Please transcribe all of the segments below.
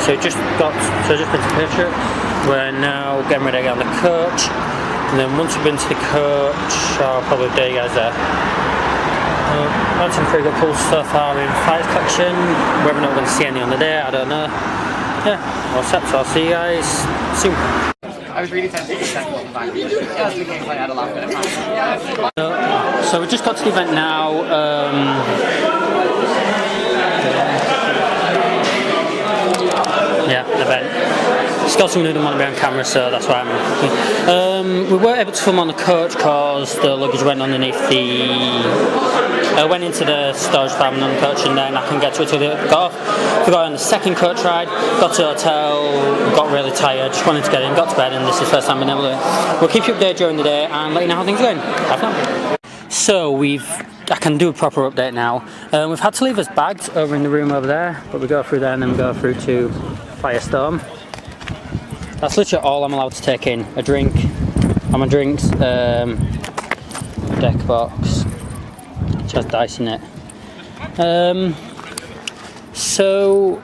So just been to the picture. We're now getting ready to get on the coach, and then once we've been to the coach, I'll probably update you guys there. Had some pretty good pulls so far in Fighters Collection. Whether or not we're going to see any on the day, I don't know. Yeah, all set, so I'll see you guys soon. I was really tempted to second one back. Yeah, the gameplay had a last bit of time. So we just got to the event now. Yeah, event. Still someone who didn't want to be on camera, so that's why I'm. We weren't able to film on the coach because the luggage went underneath went into the storage department on the coach, and then I couldn't get to it till it got off. We got on the second coach ride, got to the hotel, got really tired, just wanted to get in, got to bed, and this is the first time I've been able to. We'll keep you updated during the day and let you know how things are going. Have fun. So I can do a proper update now. We've had to leave us bags over in the room over there, but we go through there and then we go through to Firestorm. That's literally all I'm allowed to take in. A drink, and my drinks, a deck box, which has dice in it. So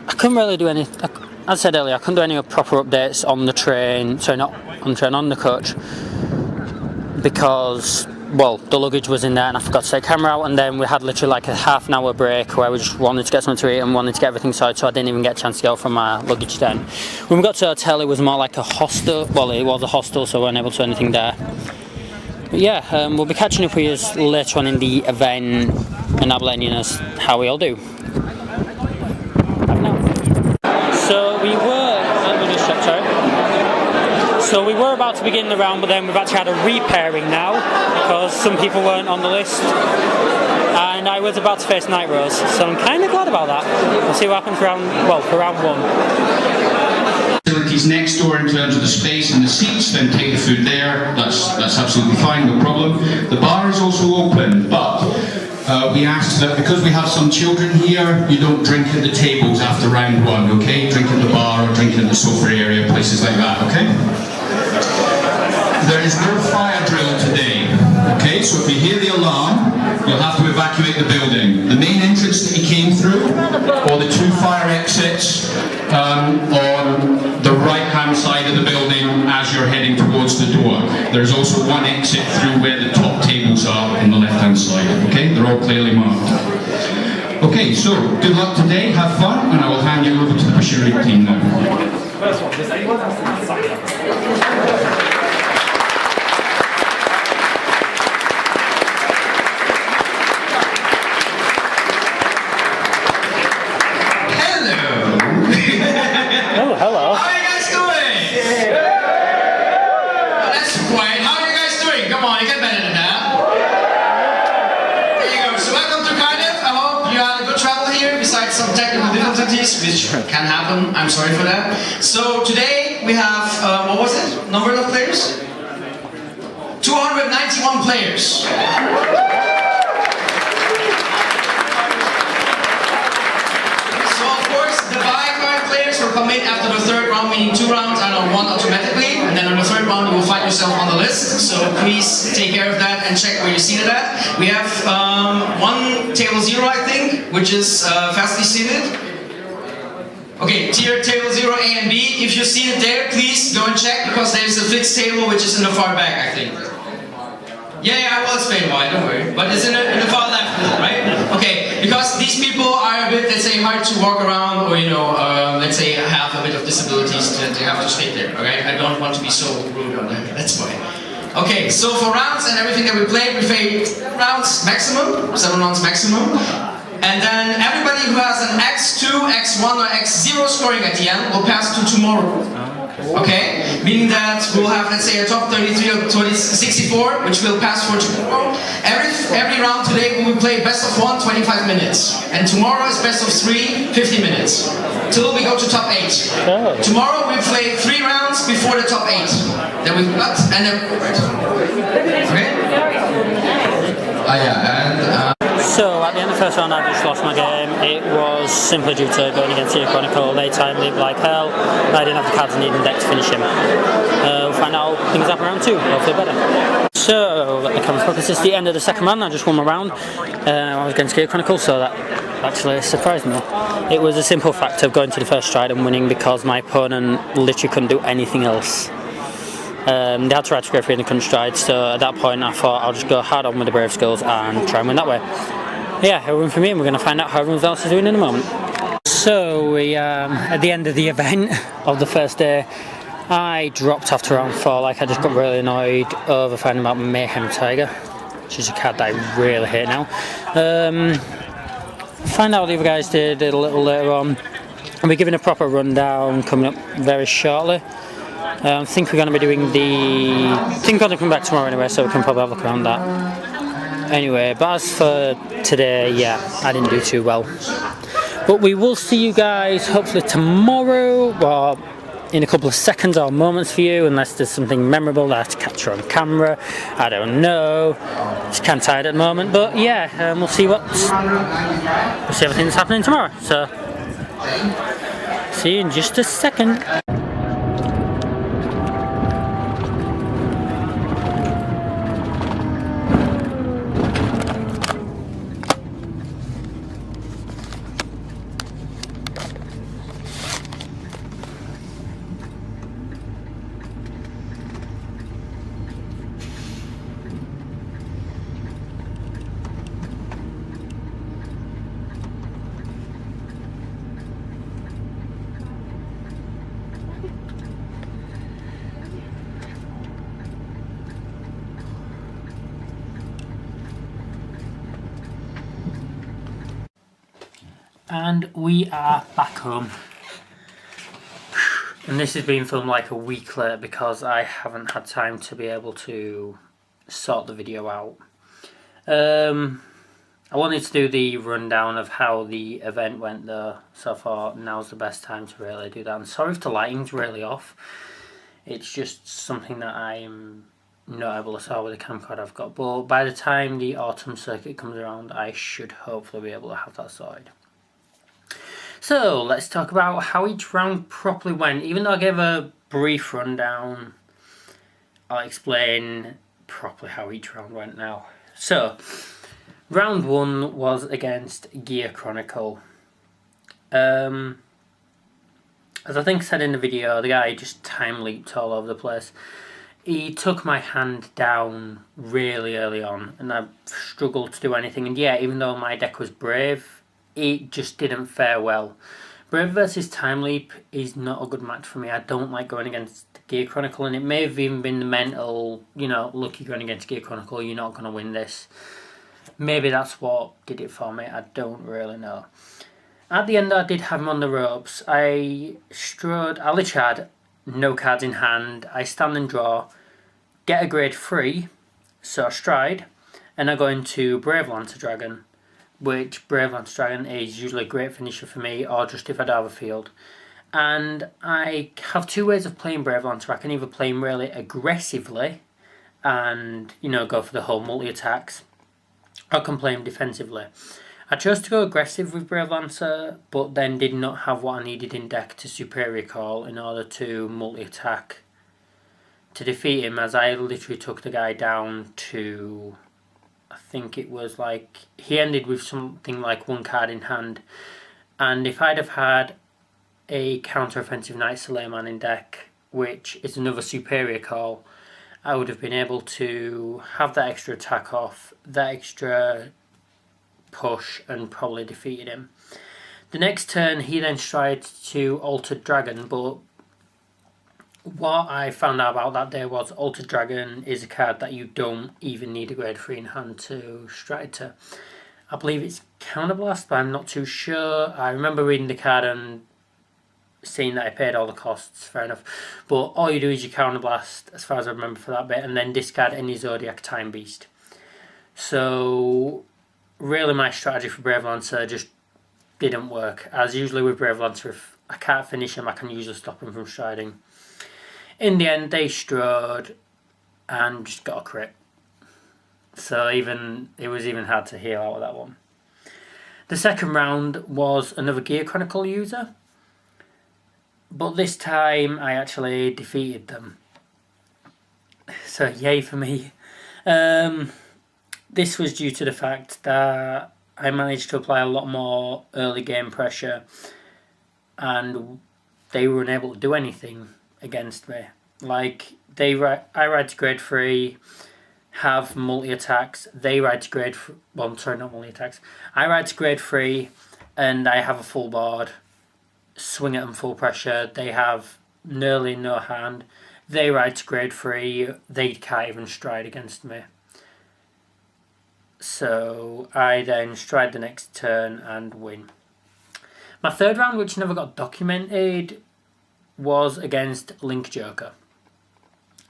I couldn't really do any, as I said earlier, I couldn't do any proper updates on the train, sorry, not on the train, on the coach, because, well, the luggage was in there and I forgot to take the camera out, and then we had literally like a half an hour break where we just wanted to get something to eat and wanted to get everything sorted, so I didn't even get a chance to go from my luggage then. When we got to the hotel, it was more like a hostel. Well, it was a hostel, so we weren't able to do anything there. But yeah, we'll be catching up with you later on in the event, and I'll be letting you know how we all do. So we were about to begin the round, but then we've actually had a repairing now because some people weren't on the list, and I was about to face Night Rose, so I'm kind of glad about that. We'll see what happens for round one. Facilities next door in terms of the space and the seats, then take the food there. That's absolutely fine, no problem. The bar is also open, but we asked that because we have some children here, you don't drink at the tables after round one, okay? Drink at the bar or drink in the sofa area, places like that, okay? There is no fire drill today, okay? So if you hear the alarm, you'll have to evacuate the building. The main entrance that you came through, or the two fire exits on the right-hand side of the building as you're heading towards the door. There's also one exit through where the top tables are on the left-hand side, okay? They're all clearly marked. Okay, so good luck today, have fun, and I will hand you over to the bushiroad team now. First one, does anyone have to sign up? Hello. How are you guys doing? Yeah. Oh, that's quiet. How are you guys doing? Come on, you get better than that. There you go. So welcome to Cardiff. I hope you had a good travel here, besides some technical difficulties, which can happen. I'm sorry for that. So today we have, what was it? Number of players? 291 players. Will come in after the third round, meaning 2 rounds out of 1 automatically, and then on the third round you will find yourself on the list, so please take care of that and check where you're seated at. We have one table 0, I think, which is fastly seated. Okay, table 0 A and B. If you're seated there, please go and check, because there's a fixed table which is in the far back, I think. Yeah, I will explain why, don't worry. But it's in the far left, right? Okay, because these people are a bit, let's say, hard to walk around, or, you know, let's say, have a bit of disabilities that they have to stay there, okay? I don't want to be so rude on them, that's why. Okay, so for rounds and everything that we play 7 rounds maximum, 7 rounds maximum. And then everybody who has an X2, X1 or X0 scoring at the end will pass to tomorrow. Okay? Meaning that we'll have, let's say, a top 33 or 64, which will pass for tomorrow. Every round today we will play best of 1, 25 minutes. And tomorrow is best of 3, 50 minutes. Till we go to top 8. Oh. Tomorrow we play 3 rounds before the top 8. Then we cut and then... Okay? So at the end of the first round I just lost my game. It was simply due to going against the Chronicle. They timed me like hell. I didn't have the cards I needed in deck to finish him. We'll find out how things happen round 2, hopefully better. So let the camera focus. This is the end of the second round. I just won my round. I was against the Chronicle, so that actually. It surprised me. It was a simple fact of going to the first stride and winning because my opponent literally couldn't do anything else. They had to ride to grade 3 in the country stride, so at that point I thought I'll just go hard on with the brave skills and try and win that way. Yeah, a win for me, and we're going to find out how everyone else is doing in a moment. So we at the end of the event of the first day, I dropped after round 4. Like, I just got really annoyed over finding out Mayhem Tiger, which is a card that I really hate now. Find out what the other guys did a little later on. I'll be giving a proper rundown coming up very shortly. I think we're going to be doing I think I'm going to come back tomorrow anyway, so we can probably have a look around that. Anyway, but as for today, yeah, I didn't do too well. But we will see you guys hopefully tomorrow, or in a couple of seconds or moments for you, unless there's something memorable that I have to capture on camera. I don't know. Just can't tired at the moment, but yeah, we'll see everything that's happening tomorrow. So, see you in just a second. And we are back home. And this has been filmed like a week later because I haven't had time to be able to sort the video out. I wanted to do the rundown of how the event went though, so I thought now's the best time to really do that. I'm sorry if the lighting's really off. It's just something that I'm not able to sort with the camcorder I've got. But by the time the autumn circuit comes around, I should hopefully be able to have that sorted. So let's talk about how each round properly went. Even though I gave a brief rundown, I'll explain properly how each round went now. So, round 1 was against Gear Chronicle. As I think I said in the video, the guy just time leaped all over the place. He took my hand down really early on, and I struggled to do anything. And yeah, even though my deck was Brave, it just didn't fare well. Brave versus Time Leap is not a good match for me. I don't like going against Gear Chronicle, and it may have even been the mental, you know, look, you're going against Gear Chronicle, you're not going to win this. Maybe that's what did it for me, I don't really know. At the end I did have him on the ropes. I literally had no cards in hand. I stand and draw, get a grade 3, so I stride, and I go into Brave Lancer Dragon, which Brave Lancer Dragon is usually a great finisher for me, or just if I do have a field. And I have 2 ways of playing Brave Lancer. I can either play him really aggressively and, you know, go for the whole multi-attacks, or I can play him defensively. I chose to go aggressive with Brave Lancer, but then did not have what I needed in deck to Superior Call in order to multi-attack to defeat him, as I literally took the guy down to, I think it was like, he ended with something like 1 card in hand. And if I'd have had a counter-offensive Knight Suleiman in deck, which is another Superior Call, I would have been able to have that extra attack off, that extra push, and probably defeated him. The next turn he then tried to Altered Dragon, but what I found out about that day was Altered Dragon is a card that you don't even need a grade 3 in hand to stride to. I believe it's Counterblast, but I'm not too sure. I remember reading the card and seeing that I paid all the costs, fair enough. But all you do is you Counterblast, as far as I remember for that bit, and then discard any Zodiac Time Beast. So really my strategy for Brave Lancer just didn't work. As usually with Brave Lancer, if I can't finish him, I can usually stop him from striding. In the end, they strode and just got a crit. So it was even hard to heal out of that one. The second round was another Gear Chronicle user, but this time I actually defeated them. So yay for me. This was due to the fact that I managed to apply a lot more early game pressure, and they were unable to do anything against me. Like, I ride to grade 3, have multi-attacks. They ride to grade... Well, sorry, not multi-attacks. I ride to grade 3, and I have a full board. Swing at them full pressure. They have nearly no hand. They ride to grade 3. They can't even stride against me. So I then stride the next turn and win. My third round, which never got documented, was against Link Joker.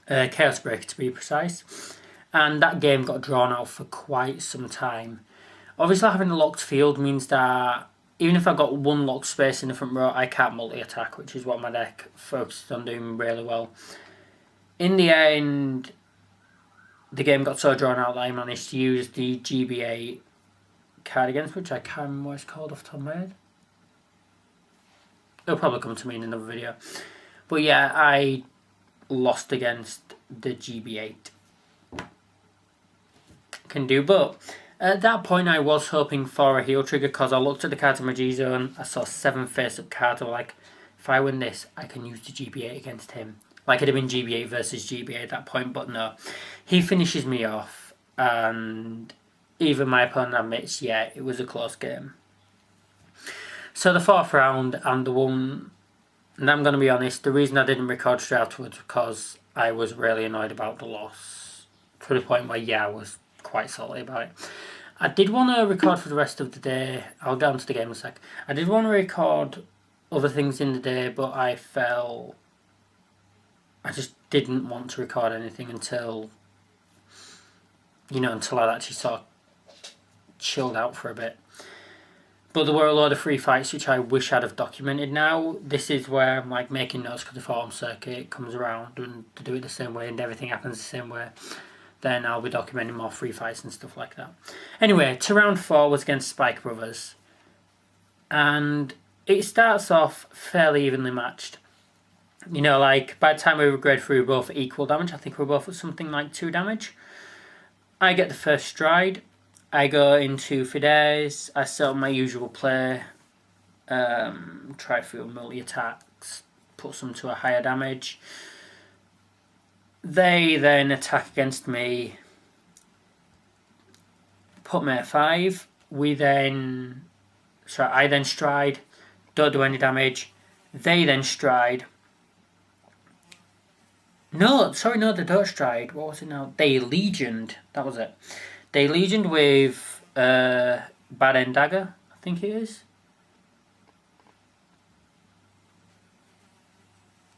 Chaos Breaker, to be precise. And that game got drawn out for quite some time. Obviously, having a locked field means that even if I've got one locked space in the front row, I can't multi-attack, which is what my deck focuses on doing really well. In the end, the game got so drawn out that I managed to use the GBA card against, which I can't remember what it's called off the top of my head. It'll probably come to me in another video. But yeah, I lost against the GB8. Can do, but at that point I was hoping for a heal trigger because I looked at the cards in my G-Zone, I saw 7 face-up cards, I was like, if I win this, I can use the GB8 against him. Like, it'd have been GB8 versus GB8 at that point, but no. He finishes me off, and even my opponent admits, yeah, it was a close game. So the 4th round, and the one, and I'm going to be honest, the reason I didn't record straight afterwards was because I was really annoyed about the loss. To the point where, yeah, I was quite salty about it. I did want to record for the rest of the day. I'll get onto the game in a sec. I did want to record other things in the day, but I felt I just didn't want to record anything until, until I'd actually sort of chilled out for a bit. But there were a load of free fights which I wish I'd have documented now. This is where I'm like making notes because the forum circuit comes around and to do it the same way and everything happens the same way. Then I'll be documenting more free fights and stuff like that. Anyway, to round 4 was against Spike Brothers. And it starts off fairly evenly matched. Like, by the time we were grade 3, we were both at equal damage. I think we were both at something like 2 damage. I get the first stride. I go into Fides. I set up my usual play. Try through multi-attacks. Put some to a higher damage. They then attack against me. Put me at 5. I then stride. Don't do any damage. They then stride. No, they don't stride. What was it now? They legioned. That was it. They legioned with Bad End Dagger, I think it is.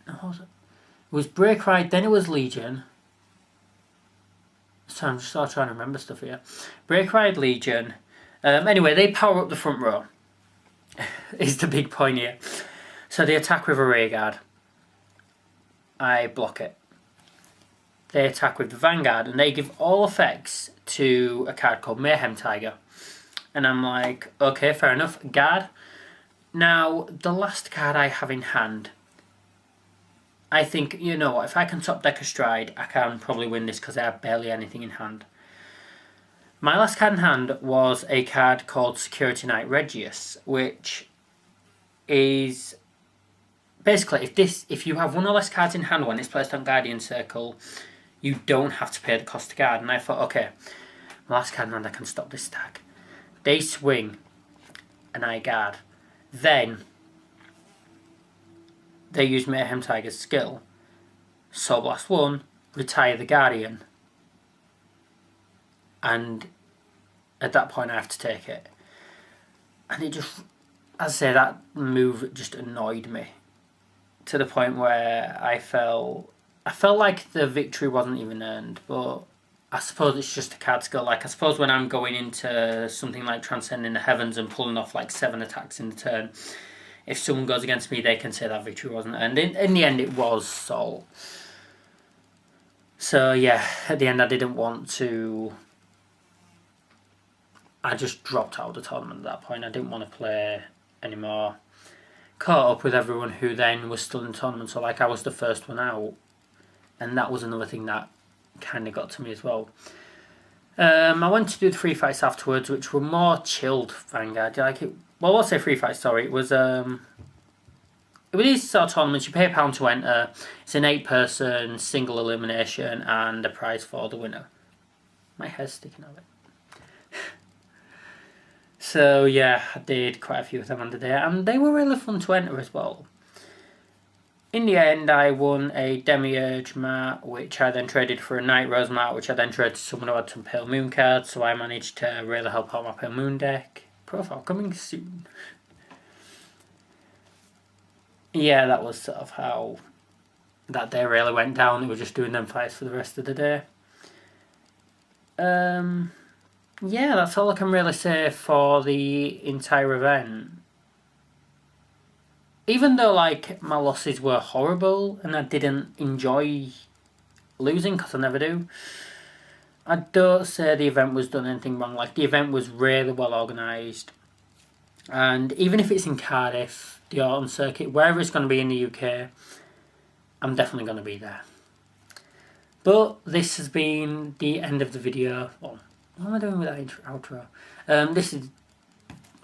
No, what was it? It was Break Ride, then it was Legion. So I'm just sort of trying to remember stuff here. Break Ride, Legion. Anyway, they power up the front row. Is the big point here. So they attack with a Ray Guard. I block it. They attack with the Vanguard, and they give all effects to a card called Mayhem Tiger. And I'm like, okay, fair enough. Guard. Now, the last card I have in hand, I think, you know what, if I can top deck a stride, I can probably win this because I have barely anything in hand. My last card in hand was a card called Security Knight Regius, which is basically, if you have one or less cards in hand when it's placed on Guardian Circle, you don't have to pay the cost to guard. And I thought, okay, my last card in hand, I can stop this stack. They swing, and I guard. Then they use Mayhem Tiger's skill. Soul Blast 1, retire the Guardian. And at that point I have to take it. And it just, as I say, that move just annoyed me. To the point where I felt like the victory wasn't even earned. But I suppose it's just a card skill. Like, I suppose when I'm going into something like Transcending the Heavens and pulling off like 7 attacks in the turn, if someone goes against me, they can say that victory wasn't earned. In the end, it was Soul. So yeah, at the end I didn't want to... I just dropped out of the tournament at that point. I didn't want to play anymore. Caught up with everyone who then was still in the tournament. So like, I was the first one out. And that was another thing that kind of got to me as well. I went to do the free fights afterwards, which were more chilled Vanguard. Like it, well, I'll say free fight. Sorry, it was with these sort of tournaments, you pay £1 to enter. It's an 8-person single elimination and a prize for the winner. My hair's sticking out of it. So yeah, I did quite a few of them on the day, and they were really fun to enter as well. In the end, I won a Demiurge mat, which I then traded for a Night Rose mat, which I then traded to someone who had some Pale Moon cards, so I managed to really help out my Pale Moon deck. Profile coming soon. Yeah, that was sort of how that day really went down. We were just doing them fights for the rest of the day. Yeah, that's all I can really say for the entire event. Even though, like, my losses were horrible and I didn't enjoy losing, because I never do, I don't say the event was done anything wrong. Like, the event was really well organised. And even if it's in Cardiff, the autumn circuit, wherever it's going to be in the UK, I'm definitely going to be there. But this has been the end of the video. Well, what am I doing with that outro? This is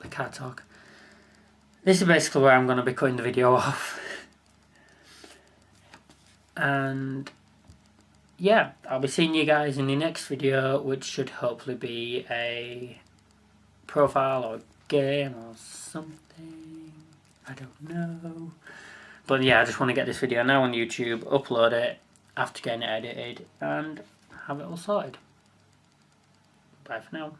the car talk. This is basically where I'm going to be cutting the video off. And yeah, I'll be seeing you guys in the next video, which should hopefully be a profile or game or something. I don't know. But yeah, I just want to get this video now on YouTube, upload it after getting it edited, and have it all sorted. Bye for now.